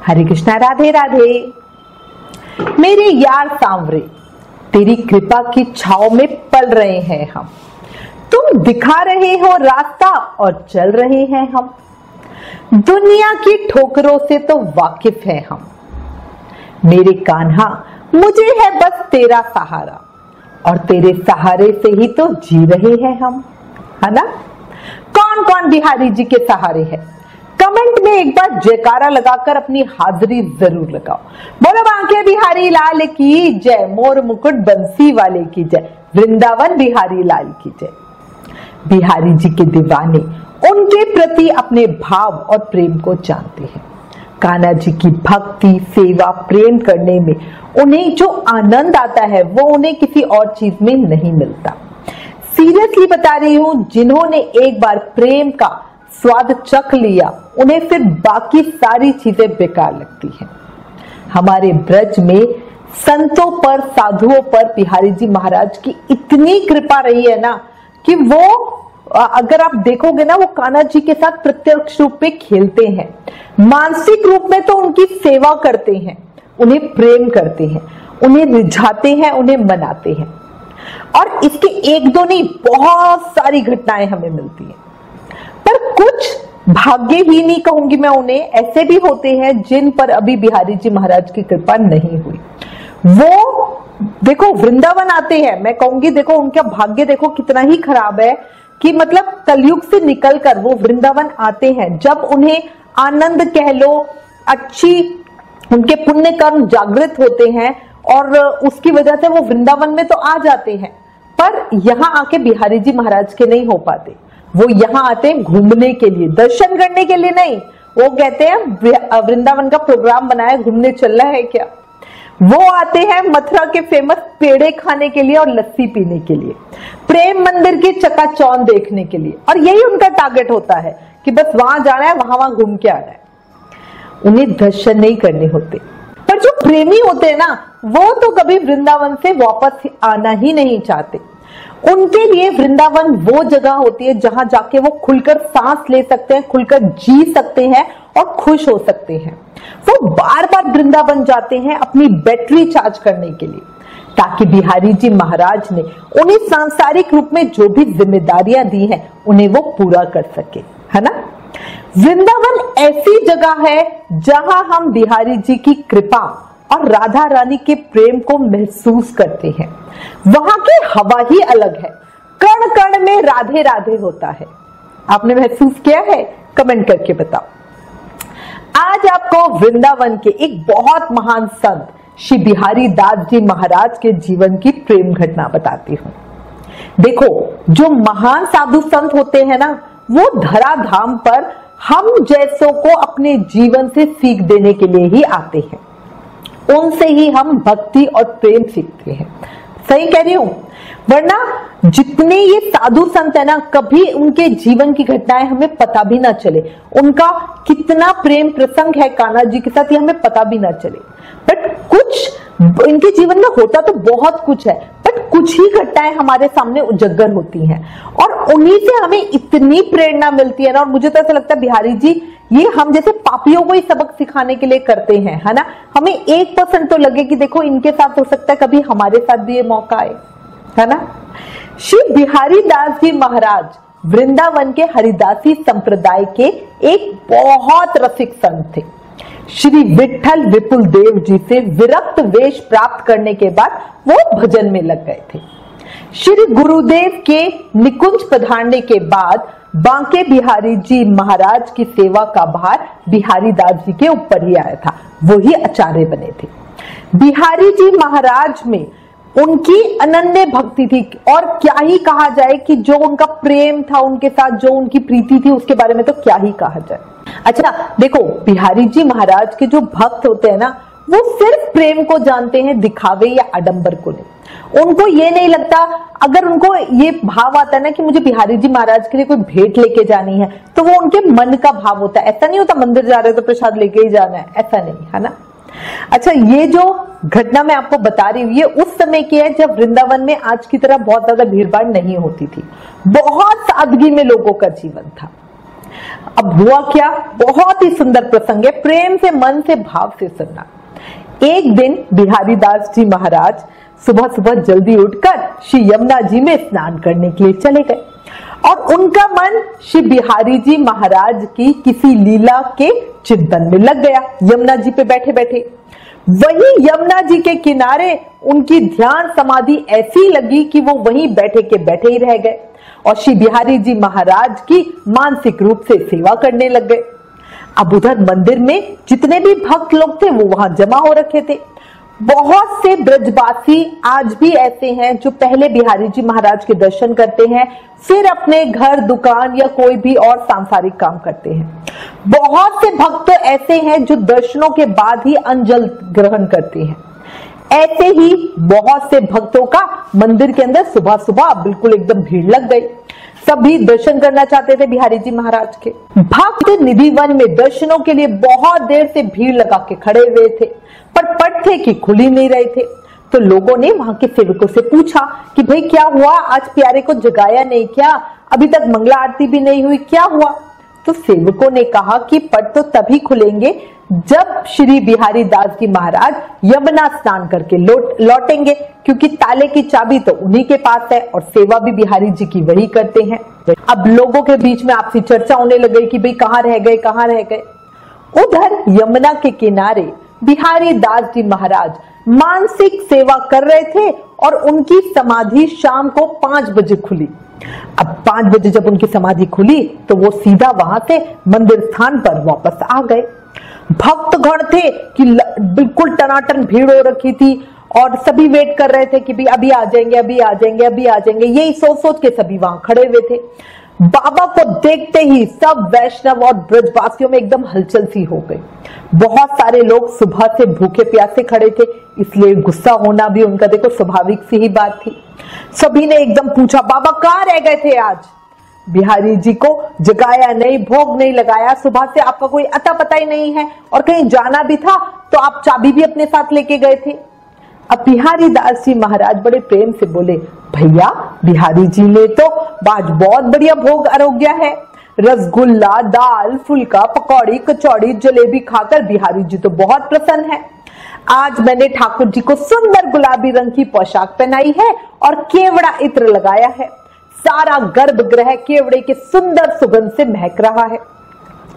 हरे कृष्णा, राधे राधे। मेरे यार सांवरे, तेरी कृपा की छाव में पल रहे हैं हम। तुम दिखा रहे हो रास्ता और चल रहे हैं हम। दुनिया की ठोकरों से तो वाकिफ है हम। मेरे कान्हा, मुझे है बस तेरा सहारा, और तेरे सहारे से ही तो जी रहे हैं हम, है ना। कौन कौन बिहारी जी के सहारे है? कमेंट में एक बार जयकारा लगाकर अपनी हाजिरी जरूर लगाओ। बोलो बांके बिहारी लाल की जय, मोर मुकुट बंसी वाले की जय, वृंदावन बिहारी लाल की जय। बिहारी जी के दीवाने उनके प्रति अपने भाव और प्रेम को जानते हैं। कान्हा जी की भक्ति, सेवा, प्रेम करने में उन्हें जो आनंद आता है वो उन्हें किसी और चीज में नहीं मिलता। सीरियसली बता रही हूं, जिन्होंने एक बार प्रेम का स्वाद चख लिया उन्हें फिर बाकी सारी चीजें बेकार लगती हैं। हमारे ब्रज में संतों पर, साधुओं पर बिहारी जी महाराज की इतनी कृपा रही है ना कि वो, अगर आप देखोगे ना, वो कान्हा जी के साथ प्रत्यक्ष रूप में खेलते हैं, मानसिक रूप में तो उनकी सेवा करते हैं, उन्हें प्रेम करते हैं, उन्हें रिझाते हैं, उन्हें मनाते हैं। और इसके एक दो नहीं, बहुत सारी घटनाएं हमें मिलती हैं। पर कुछ भाग्यहीन ही कहूंगी मैं उन्हें, ऐसे भी होते हैं जिन पर अभी बिहारी जी महाराज की कृपा नहीं हुई। वो देखो वृंदावन आते हैं, मैं कहूंगी देखो उनका भाग्य देखो कितना ही खराब है कि मतलब कलयुग से निकलकर वो वृंदावन आते हैं। जब उन्हें आनंद कह लो, अच्छी उनके पुण्य कर्म जागृत होते हैं और उसकी वजह से वो वृंदावन में तो आ जाते हैं, पर यहाँ आके बिहारी जी महाराज के नहीं हो पाते। वो यहाँ आते हैं घूमने के लिए, दर्शन करने के लिए नहीं। वो कहते हैं वृंदावन का प्रोग्राम बनाया, घूमने चल रहा है क्या। वो आते हैं मथुरा के फेमस पेड़े खाने के लिए और लस्सी पीने के लिए, प्रेम मंदिर की चकाचौंध देखने के लिए, और यही उनका टारगेट होता है कि बस वहां जाना है, वहां घूम के आना है। उन्हें दर्शन नहीं करने होते। पर जो प्रेमी होते हैं ना, वो तो कभी वृंदावन से वापस आना ही नहीं चाहते। उनके लिए वृंदावन वो जगह होती है जहां जाके वो खुलकर सांस ले सकते हैं, खुलकर जी सकते हैं और खुश हो सकते हैं। वो बार बार वृंदावन जाते हैं अपनी बैटरी चार्ज करने के लिए, ताकि बिहारी जी महाराज ने उन्हें सांसारिक रूप में जो भी जिम्मेदारियां दी हैं उन्हें वो पूरा कर सके, है ना। वृंदावन ऐसी जगह है जहां हम बिहारी जी की कृपा और राधा रानी के प्रेम को महसूस करते हैं। वहां की हवा ही अलग है, कण कण में राधे राधे होता है। आपने महसूस किया है? कमेंट करके बताओ। आज आपको वृंदावन के एक बहुत महान संत श्री बिहारी दास जी महाराज के जीवन की प्रेम घटना बताती हूं। देखो, जो महान साधु संत होते हैं ना, वो धराधाम पर हम जैसों को अपने जीवन से सीख देने के लिए ही आते हैं। उनसे ही हम भक्ति और प्रेम सीखते हैं। सही कह रही हूं? वरना जितने ये साधु संत है ना, कभी उनके जीवन की घटनाएं हमें पता भी ना चले, उनका कितना प्रेम प्रसंग है कान्हा जी के साथ ये हमें पता भी ना चले। बट कुछ इनके जीवन में होता तो बहुत कुछ है, बट कुछ ही घटनाएं हमारे सामने उजागर होती हैं और उन्हीं से हमें इतनी प्रेरणा मिलती है ना। और मुझे तो ऐसा लगता है बिहारी जी ये हम जैसे पापियों को ही सबक सिखाने के लिए करते हैं, है ना। हमें 1% तो लगे कि देखो इनके साथ हो सकता है कभी हमारे साथ भी ये मौका आए, है ना। श्री बिहारी दास जी महाराज वृंदावन के हरिदासी संप्रदाय के एक बहुत रसिक संत थे। श्री विठल विपुल देव जी से विरक्त वेश प्राप्त करने के बाद वो भजन में लग गए थे। श्री गुरुदेव के निकुंज पधारने के बाद बांके बिहारी जी महाराज की सेवा का भार बिहारी दास जी के ऊपर ही आया था, वो ही आचार्य बने थे। बिहारी जी महाराज में उनकी अनन्य भक्ति थी, और क्या ही कहा जाए कि जो उनका प्रेम था उनके साथ, जो उनकी प्रीति थी, उसके बारे में तो क्या ही कहा जाए। अच्छा देखो, बिहारी जी महाराज के जो भक्त होते हैं ना, वो सिर्फ प्रेम को जानते हैं, दिखावे या आडंबर को नहीं। उनको ये नहीं लगता, अगर उनको ये भाव आता है ना कि मुझे बिहारी जी महाराज के लिए कोई भेंट लेके जानी है, तो वो उनके मन का भाव होता है। ऐसा नहीं होता मंदिर जा रहे हो तो प्रसाद लेके ही जाना है, ऐसा नहीं, है ना। अच्छा, ये जो घटना मैं आपको बता रही हूँ ये उस समय की है जब वृंदावन में आज की तरह बहुत ज्यादा भीड़ भाड़ नहीं होती थी, बहुत सादगी में लोगों का जीवन था। अब हुआ क्या, बहुत ही सुंदर प्रसंग है, प्रेम से मन से भाव से सुनना। एक दिन बिहारी दास जी महाराज सुबह सुबह जल्दी उठकर श्री यमुना जी में स्नान करने के लिए चले गए और उनका मन श्री बिहारी जी महाराज की किसी लीला के चिंतन में लग गया। यमुना जी पे बैठे बैठे वही यमुना जी के किनारे उनकी ध्यान समाधि ऐसी लगी कि वो वहीं बैठे के बैठे ही रह गए और श्री बिहारी जी महाराज की मानसिक रूप से सेवा करने लग गए। अब उधर मंदिर में जितने भी भक्त लोग थे वो वहां जमा हो रखे थे। बहुत से ब्रजवासी आज भी ऐसे हैं जो पहले बिहारी जी महाराज के दर्शन करते हैं, फिर अपने घर दुकान या कोई भी और सांसारिक काम करते हैं। बहुत से भक्त ऐसे हैं जो दर्शनों के बाद ही अंजल ग्रहण करते हैं। ऐसे ही बहुत से भक्तों का मंदिर के अंदर सुबह सुबह बिल्कुल एकदम भीड़ लग गई। सभी दर्शन करना चाहते थे बिहारी जी महाराज के। भक्त निधिवन में दर्शनों के लिए बहुत देर से भीड़ लगा के खड़े हुए थे, पर पट थे कि खुल ही नहीं रहे थे। तो लोगों ने वहां के सेवकों से पूछा कि भाई क्या हुआ, आज प्यारे को जगाया नहीं क्या, अभी तक मंगला आरती भी नहीं हुई, क्या हुआ? तो सेवकों ने कहा कि पट तो तभी खुलेंगे जब श्री बिहारी दास जी महाराज यमुना स्नान करके लौटेंगे, क्योंकि ताले की चाबी तो उन्हीं के पास है और सेवा भी बिहारी जी की वही करते हैं। अब लोगों के बीच में आपसी चर्चा होने लग गई कि भाई कहाँ रह गए, कहाँ रह गए। उधर यमुना के किनारे बिहारी दास जी महाराज मानसिक सेवा कर रहे थे और उनकी समाधि शाम को 5 बजे खुली। अब 5 बजे जब उनकी समाधि खुली तो वो सीधा वहां से मंदिर स्थान पर वापस आ गए। भक्तगण थे कि बिल्कुल टनाटन भीड़ हो रखी थी और सभी वेट कर रहे थे कि भी अभी आ जाएंगे, अभी आ जाएंगे, अभी आ जाएंगे, यही सोच सोच के सभी वहां खड़े हुए थे। बाबा को देखते ही सब वैष्णव और ब्रजवासियों में एकदम हलचल सी हो गई। बहुत सारे लोग सुबह से भूखे प्यासे खड़े थे, इसलिए गुस्सा होना भी उनका देखो स्वाभाविक सी ही बात थी। सभी ने एकदम पूछा, बाबा कहाँ रह गए थे आज? बिहारी जी को जगाया नहीं, भोग नहीं लगाया, सुबह से आपका कोई अता पता ही नहीं है और कहीं जाना भी था तो आप चाबी भी अपने साथ लेके गए थे। अब बिहारी दास जी महाराज बड़े प्रेम से बोले, भैया बिहारी जी ने तो आज बहुत बढ़िया भोग आरोग्य है, रसगुल्ला, दाल, फुल्का, पकौड़ी, कचौड़ी, जलेबी खाकर बिहारी जी तो बहुत प्रसन्न है। आज मैंने ठाकुर जी को सुंदर गुलाबी रंग की पोशाक पहनाई है और केवड़ा इत्र लगाया है। सारा गर्भगृह केवड़े के सुंदर सुगंध से महक रहा है।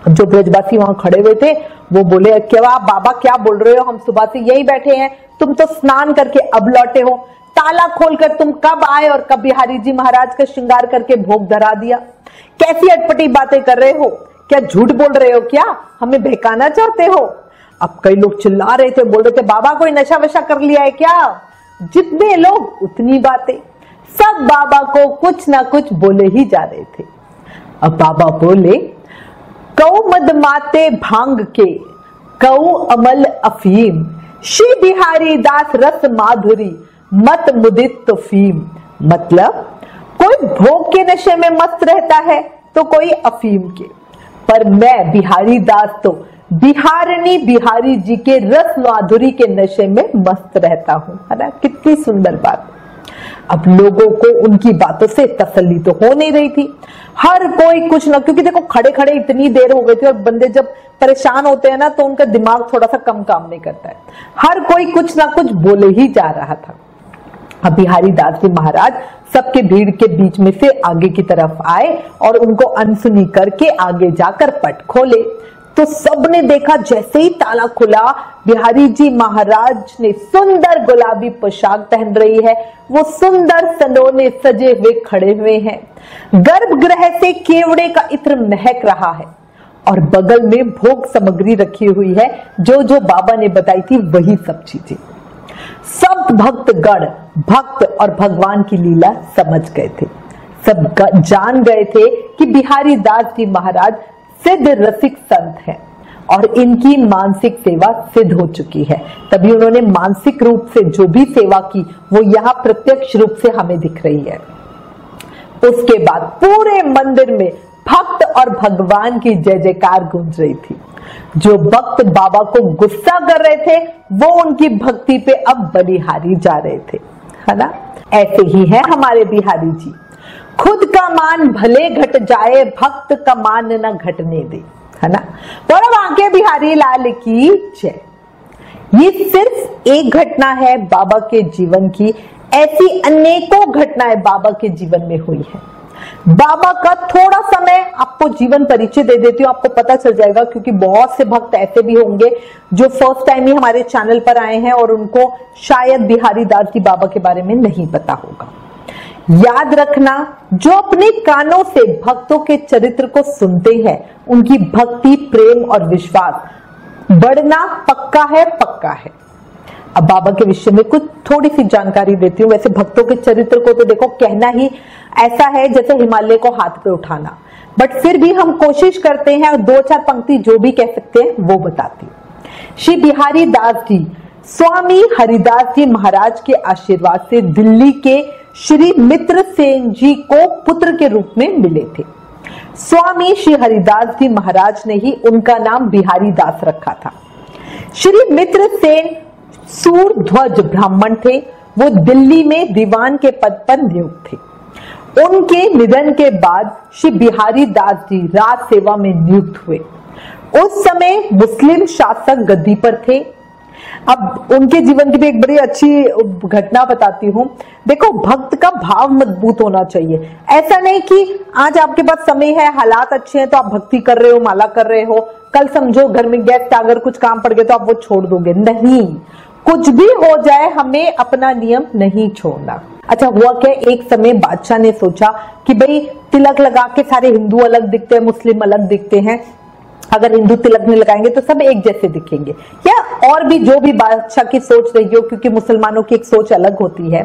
जो ब्रजवासी वहां खड़े हुए थे वो बोले, क्या बाबा क्या बोल रहे हो, हम सुबह से यही बैठे हैं, तुम तो स्नान करके अब लौटे हो, ताला खोलकर तुम कब आए और कब बिहारी जी महाराज का श्रृंगार करके भोग धरा दिया? कैसी अटपटी बातें कर रहे हो, क्या झूठ बोल रहे हो, क्या हमें बहकाना चाहते हो? अब कई लोग चिल्ला रहे थे, बोल रहे थे, बाबा कोई नशा वशा कर लिया है क्या? जितने लोग उतनी बातें, सब बाबा को कुछ ना कुछ बोले ही जा रहे थे। अब बाबा बोले, कौ मद माते भांग के, कौ अमल अफीम, श्री बिहारी दास रस माधुरी, मत मुदित तो फीम। मतलब कोई भोग के नशे में मस्त रहता है तो कोई अफीम के, पर मैं बिहारी दास तो बिहारिणी बिहारी जी के रस माधुरी के नशे में मस्त रहता हूं। है ना, कितनी सुंदर बात। अब लोगों को उनकी बातों से तसल्ली तो हो नहीं रही थी। हर कोई कुछ ना, क्योंकि देखो खड़े खड़े इतनी देर हो गई थी और बंदे जब परेशान होते हैं ना तो उनका दिमाग थोड़ा सा कम काम नहीं करता है। हर कोई कुछ ना कुछ बोले ही जा रहा था। अब बिहारी दास जी महाराज सबके भीड़ के बीच में से आगे की तरफ आए और उनको अनसुनी करके आगे जाकर पट खोले तो सबने देखा, जैसे ही ताला खुला बिहारी जी महाराज ने सुंदर गुलाबी पोशाक पहन रही है, वो सुंदर सलोने सजे हुए खड़े हुए हैं। गर्भगृह से केवड़े का इत्र महक रहा है और बगल में भोग सामग्री रखी हुई है, जो जो बाबा ने बताई थी वही सब चीजें। सब भक्तगण भक्त और भगवान की लीला समझ गए थे। सब जान गए थे कि बिहारी दास जी महाराज सिद्ध रसिक संत हैं और इनकी मानसिक सेवा सिद्ध हो चुकी है। तभी उन्होंने मानसिक रूप से जो भी सेवा की वो यहाँ प्रत्यक्ष रूप से हमें दिख रही है। उसके बाद पूरे मंदिर में भक्त और भगवान की जय जयकार गूंज रही थी। जो भक्त बाबा को गुस्सा कर रहे थे वो उनकी भक्ति पे अब बलिहारी जा रहे थे। है ना, ऐसे ही है हमारे बिहारी जी। खुद का मान भले घट जाए, भक्त का मान न घटने दे, है ना। बोलो बांके बिहारी लाल की जय। ये सिर्फ एक घटना है बाबा के जीवन की, ऐसी अनेकों घटनाएं बाबा के जीवन में हुई है। बाबा का थोड़ा समय आपको जीवन परिचय दे देती हूँ, आपको पता चल जाएगा, क्योंकि बहुत से भक्त ऐसे भी होंगे जो फर्स्ट टाइम ही हमारे चैनल पर आए हैं और उनको शायद बिहारी दास जी बाबा के बारे में नहीं पता होगा। याद रखना, जो अपने कानों से भक्तों के चरित्र को सुनते हैं, उनकी भक्ति, प्रेम और विश्वास बढ़ना पक्का है, पक्का है। अब बाबा के विषय में कुछ थोड़ी सी जानकारी देती हूँ। वैसे भक्तों के चरित्र को तो देखो कहना ही ऐसा है जैसे हिमालय को हाथ पे उठाना, बट फिर भी हम कोशिश करते हैं और दो चार पंक्ति जो भी कह सकते हैं वो बताती हूँ। श्री बिहारी दास जी स्वामी हरिदास जी महाराज के आशीर्वाद से दिल्ली के श्री मित्र सेन जी को पुत्र के रूप में मिले थे। स्वामी श्री हरिदास जी महाराज ने ही उनका नाम बिहारी दास रखा था। श्री मित्र सेन सूरध्वज ब्राह्मण थे। वो दिल्ली में दीवान के पद पर नियुक्त थे। उनके निधन के बाद श्री बिहारी दास जी राज सेवा में नियुक्त हुए। उस समय मुस्लिम शासक गद्दी पर थे। अब उनके जीवन की भी एक बड़ी अच्छी घटना बताती हूँ। देखो, भक्त का भाव मजबूत होना चाहिए। ऐसा नहीं कि आज आपके पास समय है, हालात अच्छे हैं तो आप भक्ति कर रहे हो, माला कर रहे हो, कल समझो घर में गेस्ट अगर कुछ काम पड़ गया तो आप वो छोड़ दोगे। नहीं, कुछ भी हो जाए हमें अपना नियम नहीं छोड़ना। अच्छा, हुआ क्या, एक समय बादशाह ने सोचा कि भाई तिलक लगा के सारे हिंदू अलग दिखते हैं, मुस्लिम अलग दिखते हैं, अगर हिंदू तिलक नहीं लगाएंगे तो सब एक जैसे दिखेंगे, या और भी जो भी बादशाह की सोच रही हो, क्योंकि मुसलमानों की एक सोच अलग होती है।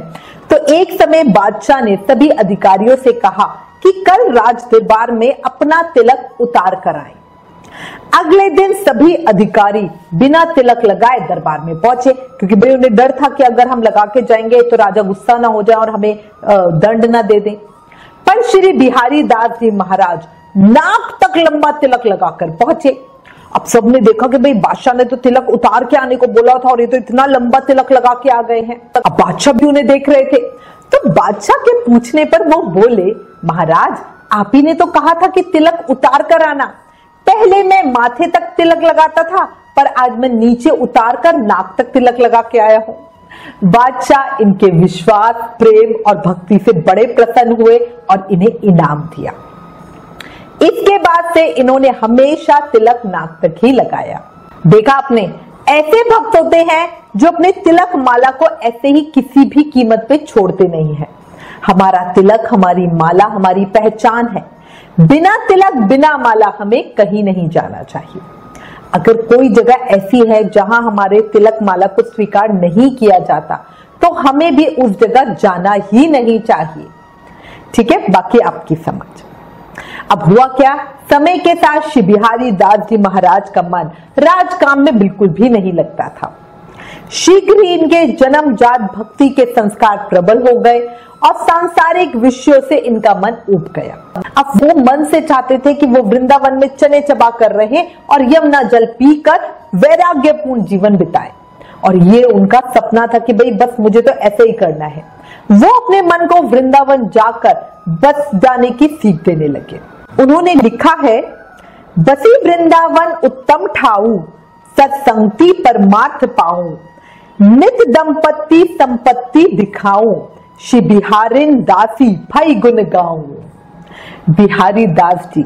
तो एक समय बादशाह ने सभी अधिकारियों से कहा कि कल राज दरबार में अपना तिलक उतार कर आए। अगले दिन सभी अधिकारी बिना तिलक लगाए दरबार में पहुंचे, क्योंकि भाई उन्हें डर था कि अगर हम लगा के जाएंगे तो राजा गुस्सा ना हो जाए और हमें दंड ना दे दें। पर श्री बिहारी दास जी महाराज नाक तक लंबा तिलक लगाकर पहुंचे। अब सबने देखा कि भाई बादशाह ने तो तिलक उतार के आने को बोला था और ये तो इतना लंबा तिलक लगा के आ गए हैं। अब बादशाह भी उन्हें देख रहे थे। तो बादशाह के पूछने पर वो बोले, महाराज आप ही ने तो कहा था कि तिलक उतार कर आना। पहले मैं माथे तक तिलक लगाता था, पर आज मैं नीचे उतार कर नाक तक तिलक लगा के आया हूं। बादशाह इनके विश्वास, प्रेम और भक्ति से बड़े प्रसन्न हुए और इन्हें इनाम दिया। इसके बाद से इन्होंने हमेशा तिलक नाक तक ही लगाया। देखा आपने, ऐसे भक्त होते हैं जो अपने तिलक माला को ऐसे ही किसी भी कीमत पे छोड़ते नहीं है। हमारा तिलक, हमारी माला हमारी पहचान है। बिना तिलक, बिना माला हमें कहीं नहीं जाना चाहिए। अगर कोई जगह ऐसी है जहां हमारे तिलक माला को स्वीकार नहीं किया जाता, तो हमें भी उस जगह जाना ही नहीं चाहिए। ठीक है, बाकी आपकी समझ। अब हुआ क्या, समय के साथ श्री बिहारी दास जी महाराज का मन राजकाम में बिल्कुल भी नहीं लगता था। शीघ्र ही इनके जन्मजात भक्ति के संस्कार प्रबल हो गए और सांसारिक विषयों से इनका मन उब गया। अब वो मन से चाहते थे कि वो वृंदावन में चने चबा कर रहे और यमुना जल पीकर वैराग्यपूर्ण जीवन बिताए। और ये उनका सपना था कि भाई बस मुझे तो ऐसे ही करना है। वो अपने मन को वृंदावन जाकर बस जाने की सीख देने लगे। उन्होंने लिखा है, बसी वृंदावन उत्तम ठाऊ, सत्संगति परमार्थ पाऊं, नित दंपत्ति संपत्ति दिखाऊं, श्री बिहारिन दासी भई गुण गाऊं। बिहारी दास जी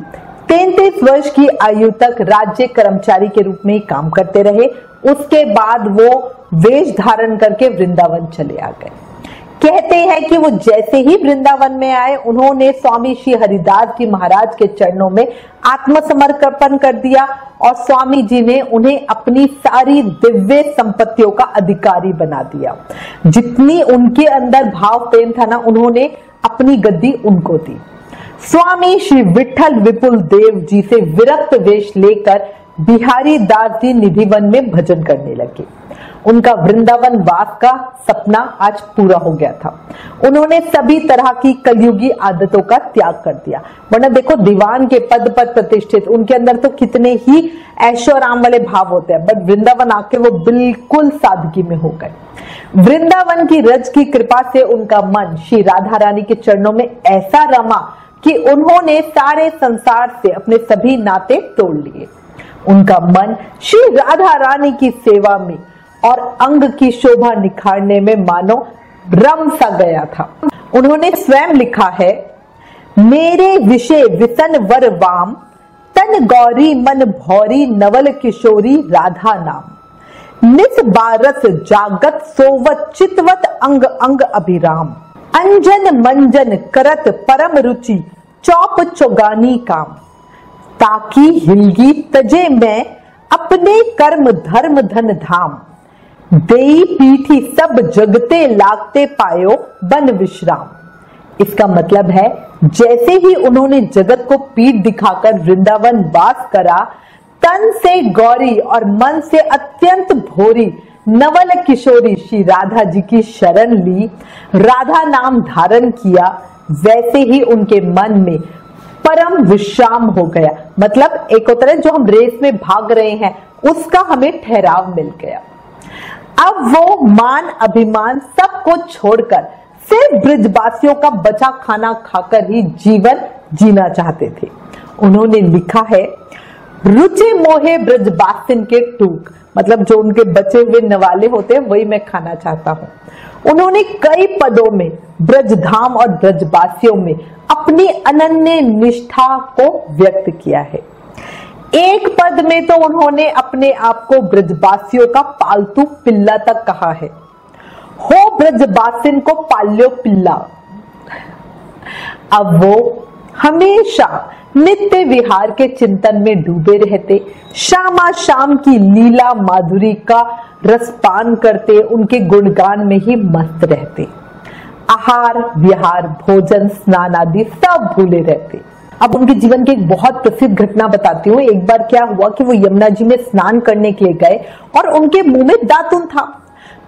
33 वर्ष की आयु तक राज्य कर्मचारी के रूप में काम करते रहे। उसके बाद वो वेश धारण करके वृंदावन चले आ गए। कहते हैं कि वो जैसे ही वृंदावन में आए, उन्होंने स्वामी श्री हरिदास जी महाराज के चरणों में आत्मसमर्पण कर दिया और स्वामी जी ने उन्हें अपनी सारी दिव्य संपत्तियों का अधिकारी बना दिया। जितनी उनके अंदर भाव प्रेम था ना, उन्होंने अपनी गद्दी उनको दी। स्वामी श्री विठल विपुल देव जी से विरक्त वेश लेकर बिहारी दास जी निधिवन में भजन करने लगे। उनका वृंदावन वास का सपना आज पूरा हो गया था। उन्होंने सभी तरह की कलयुगी आदतों का त्याग कर दिया। वरना देखो, दीवान के पद पर प्रतिष्ठित, उनके अंदर तो कितने ही ऐशो आराम वाले भाव होते हैं, बट वृंदावन आके वो बिल्कुल सादगी में हो गए। वृंदावन की रज की कृपा से उनका मन श्री राधा रानी के चरणों में ऐसा रमा कि उन्होंने सारे संसार से अपने सभी नाते तोड़ लिए। उनका मन श्री राधा रानी की सेवा में और अंग की शोभा निखारने में मानो रम सा गया था। उन्होंने स्वयं लिखा है, मेरे विषय विसन वर वाम, तन गौरी मन भौरी नवल किशोरी राधा नाम, निस बारस जागत सोवत चितवत अंग अंग अभिराम, अंजन मंजन करत परम रुचि चौप चौगानी काम, ताकि हिलगी तजे मैं अपने कर्म धर्म धन धाम, देई पीठी सब जगते लागते पायो बन विश्राम। इसका मतलब है, जैसे ही उन्होंने जगत को पीठ दिखाकर वृंदावन वास करा, तन से गौरी और मन से अत्यंत भोरी नवल किशोरी श्री राधा जी की शरण ली, राधा नाम धारण किया, वैसे ही उनके मन में परम विश्राम हो गया। मतलब एक होता है जो हम रेस में भाग रहे हैं, उसका हमें ठहराव मिल गया। अब वो मान अभिमान सबको छोड़कर सिर्फ ब्रजवासियों का बचा खाना खाकर ही जीवन जीना चाहते थे। उन्होंने लिखा है, रुचि मोहे ब्रजवासिन के टूक, मतलब जो उनके बचे हुए नवाले होते हैं वही मैं खाना चाहता हूं। उन्होंने कई पदों में ब्रजधाम और ब्रजवासियों में अपनी अनन्य निष्ठा को व्यक्त किया है। एक पद में तो उन्होंने अपने आप को ब्रजवासियों का पालतू पिल्ला तक कहा है, हो ब्रजवासिन को पाल्यो पिल्ला। अब वो हमेशा नित्य विहार के चिंतन में डूबे रहते, शामा शाम की लीला माधुरी का रसपान करते, उनके गुणगान में ही मस्त रहते, आहार विहार भोजन स्नान आदि सब भूले रहते। अब उनके जीवन की एक बहुत प्रसिद्ध घटना बताती हूँ। एक बार क्या हुआ कि वो यमुना जी में स्नान करने के लिए गए और उनके मुंह में दातुन था,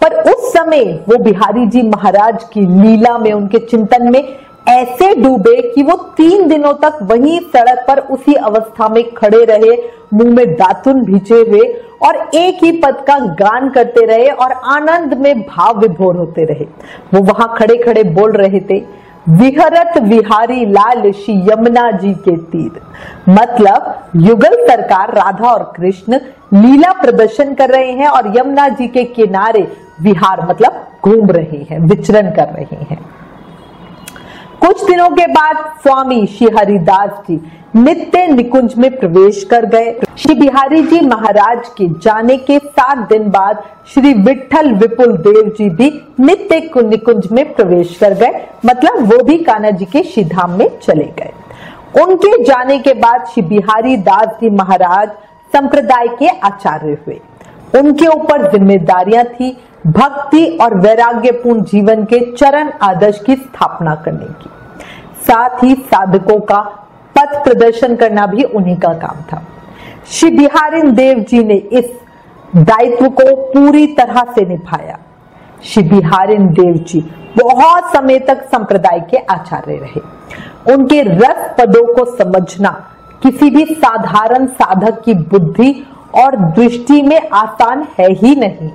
पर उस समय वो बिहारी जी महाराज की लीला में, उनके चिंतन में ऐसे डूबे कि वो 3 दिनों तक वहीं सड़क पर उसी अवस्था में खड़े रहे, मुंह में दातुन भिजे हुए, और एक ही पद का गान करते रहे और आनंद में भाव विभोर होते रहे। वो वहां खड़े खड़े बोल रहे थे, विहरत विहारी लाल श्री यमुना जी के तीर। मतलब युगल सरकार राधा और कृष्ण लीला प्रदर्शन कर रहे हैं और यमुना जी के किनारे विहार मतलब घूम रहे हैं, विचरण कर रहे हैं। कुछ दिनों के बाद स्वामी श्री हरिदास जी नित्य निकुंज में प्रवेश कर गए। श्री बिहारी जी महाराज के जाने के 7 दिन बाद श्री विठल विपुल देव जी भी नित्य निकुंज में प्रवेश कर गए, मतलब वो भी कान्हा जी के श्रीधाम में चले गए। उनके जाने के बाद श्री बिहारी दास जी महाराज संप्रदाय के आचार्य हुए। उनके ऊपर जिम्मेदारियां थी भक्ति और वैराग्यपूर्ण जीवन के चरण आदर्श की स्थापना करने की, साथ ही साधकों का पथ प्रदर्शन करना भी उन्हीं का काम था। श्री बिहारिन देव जी ने इस दायित्व को पूरी तरह से निभाया। श्री बिहारिन देव जी बहुत समय तक संप्रदाय के आचार्य रहे। उनके रस पदों को समझना किसी भी साधारण साधक की बुद्धि और दृष्टि में आसान है ही नहीं।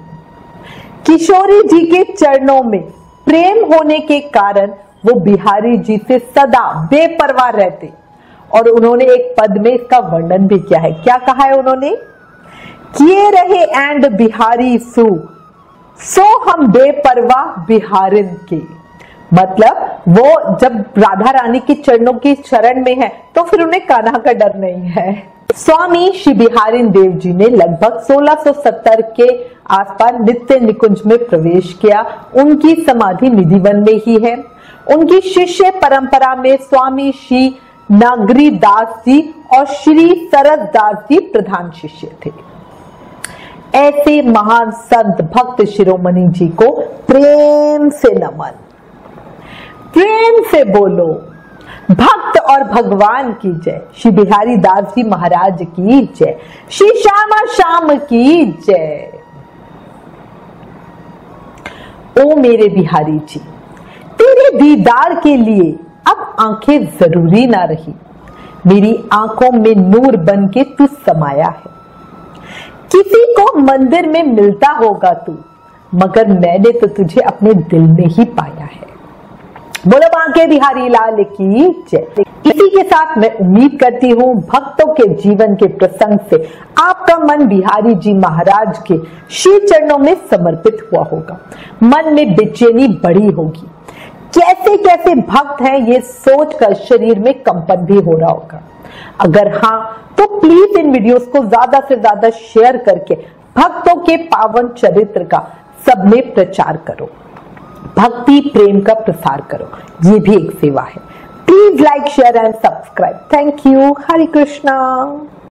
किशोरी जी के चरणों में प्रेम होने के कारण वो बिहारी जी से सदा बेपरवाह रहते, और उन्होंने एक पद में इसका वर्णन भी किया है। क्या कहा है उन्होंने? किए रहे एंड बिहारी सो हम बेपरवाह बिहारिन के। मतलब वो जब राधा रानी के चरणों की शरण में है तो फिर उन्हें कान्हा का डर नहीं है। स्वामी श्री बिहारिन देव जी ने लगभग 1670 के आसपास नित्य निकुंज में प्रवेश किया। उनकी समाधि निधिवन में ही है। उनकी शिष्य परंपरा में स्वामी श्री नागरी दास जी और श्री सरस दास जी प्रधान शिष्य थे। ऐसे महान संत भक्त शिरोमणि जी को प्रेम से नमन। प्रेम से बोलो भक्त और भगवान की जय, श्री बिहारी दास जी महाराज की जय, श्री श्यामा श्याम की जय। ओ मेरे बिहारी जी, तेरे दीदार के लिए अब आंखें जरूरी ना रही, मेरी आंखों में नूर बन के तू समाया है। किसी को मंदिर में मिलता होगा तू, मगर मैंने तो तुझे अपने दिल में ही पाया है। बोलो बांके बिहारी लाल की जय। इसी के साथ मैं उम्मीद करती हूँ भक्तों के जीवन के प्रसंग से आपका मन बिहारी जी महाराज के श्री चरणों में समर्पित हुआ होगा। मन में बेचैनी बढ़ी होगी, कैसे कैसे भक्त हैं ये सोचकर शरीर में कंपन भी हो रहा होगा। अगर हाँ तो प्लीज इन वीडियोस को ज्यादा से ज्यादा शेयर करके भक्तों के पावन चरित्र का सब में प्रचार करो, भक्ति प्रेम का प्रसार करो, ये भी एक सेवा है। Please like share and subscribe. Thank you. Hare Krishna.